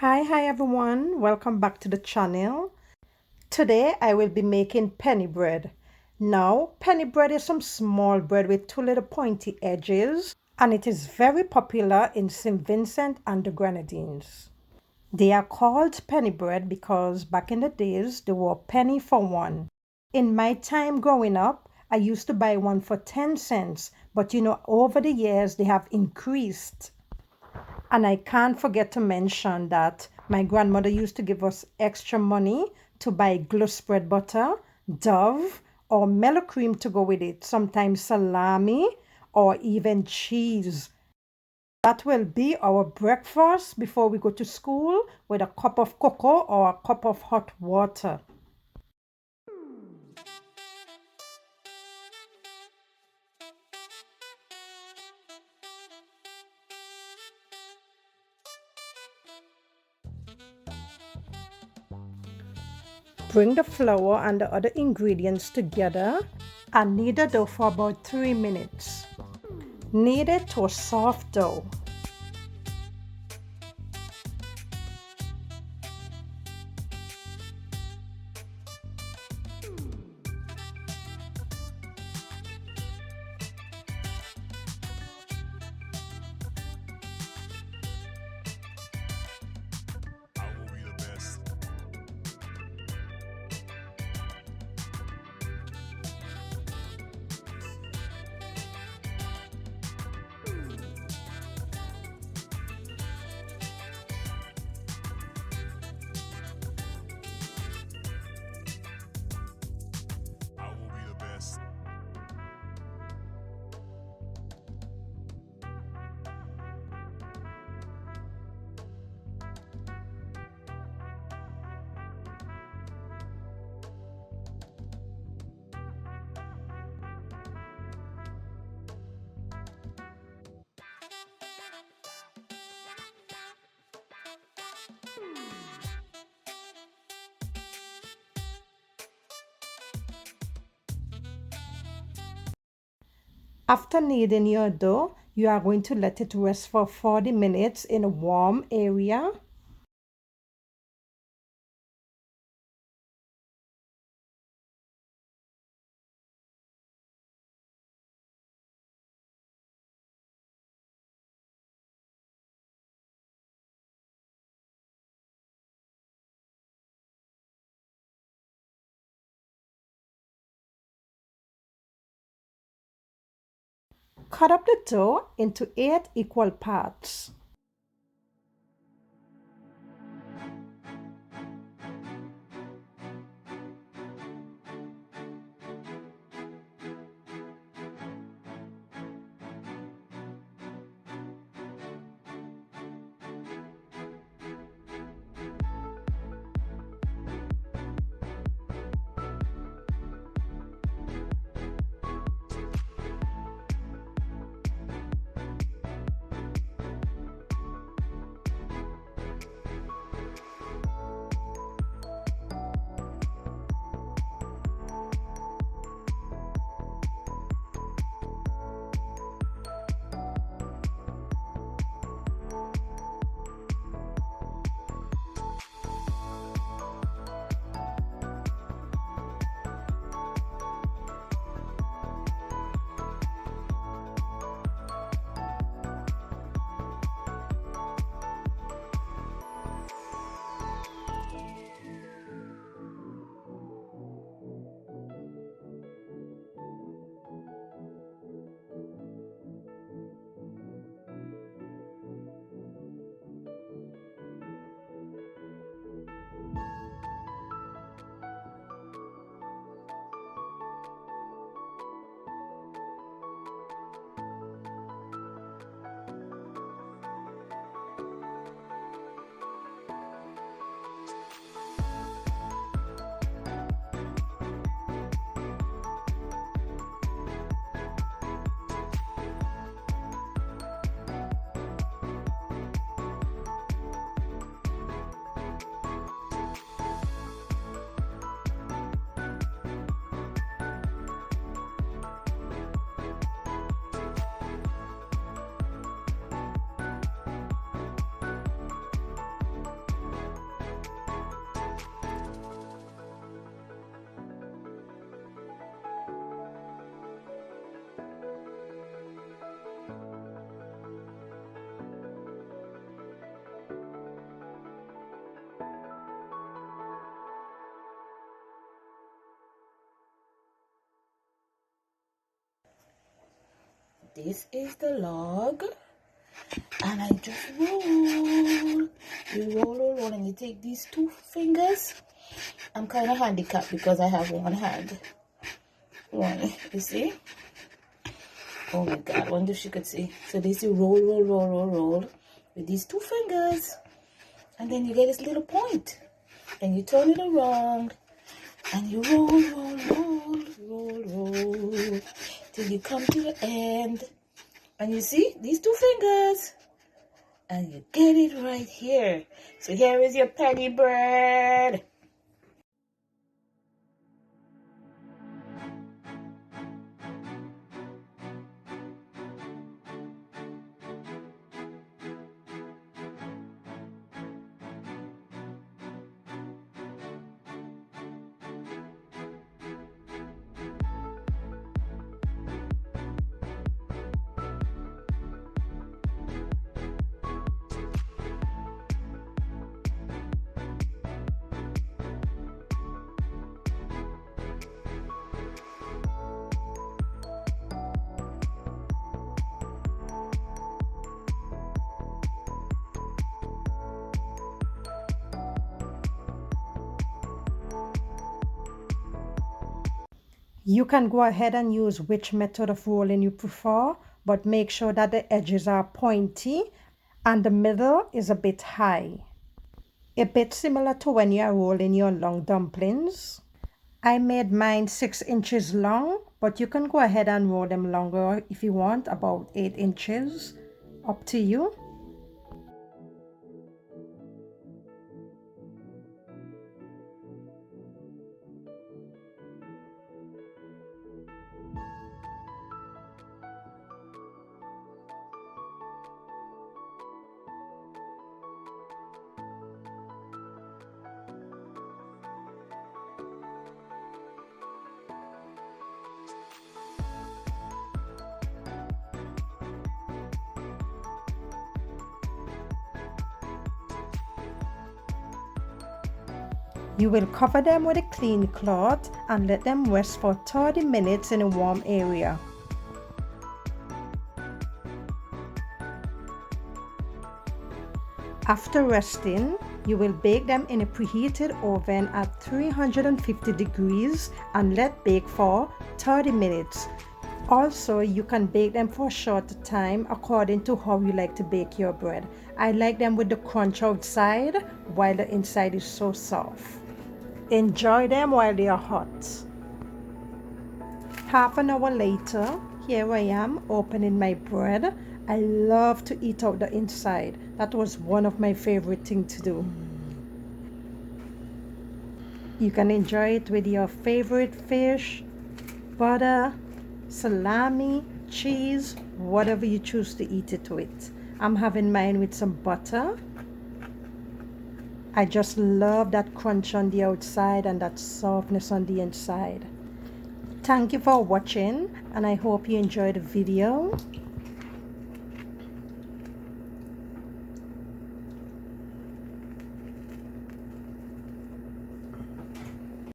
Hi everyone, welcome back to the channel. Today I will be making penny bread. Now, penny bread is some small bread with two little pointy edges, and it is very popular in St. Vincent and the Grenadines. They are called penny bread because back in the days they were penny for one. In my time growing up, I used to buy one for 10 cents, but over the years they have increased. And I can't forget to mention that my grandmother used to give us extra money to buy glue spread butter, Dove, or mellow cream to go with it, sometimes salami or even cheese. That will be our breakfast before we go to school with a cup of cocoa or a cup of hot water. Bring the flour and the other ingredients together and knead the dough for about 3 minutes. Knead it to a soft dough. After kneading your dough, you are going to let it rest for 40 minutes in a warm area. Cut up the dough into 8 equal parts. This is the log, and I just roll. You roll, and you take these 2 fingers. I'm kind of handicapped because I have one hand. One, you see? Oh my God, I wonder if you could see. So this you roll with these 2 fingers, and then you get this little point. Then you turn it around, and you roll till you come to the end. And you see these 2 fingers, and you get it right here. So here is your penny bread. You can go ahead and use which method of rolling you prefer, but make sure that the edges are pointy and the middle is a bit high. A bit similar to when you are rolling your long dumplings. I made mine 6 inches long, but you can go ahead and roll them longer if you want, about 8 inches. Up to you. You will cover them with a clean cloth and let them rest for 30 minutes in a warm area. After resting, you will bake them in a preheated oven at 350 degrees and let bake for 30 minutes. Also, you can bake them for a shorter time according to how you like to bake your bread. I like them with the crunch outside while the inside is so soft. Enjoy them while they are hot. Half an hour later, here I am opening my bread. I love to eat out the inside. That was one of my favorite things to do. You can enjoy it with your favorite fish, butter, salami, cheese, whatever you choose to eat it with. I'm having mine with some butter. I just love that crunch on the outside and that softness on the inside. Thank you for watching, and I hope you enjoyed the video.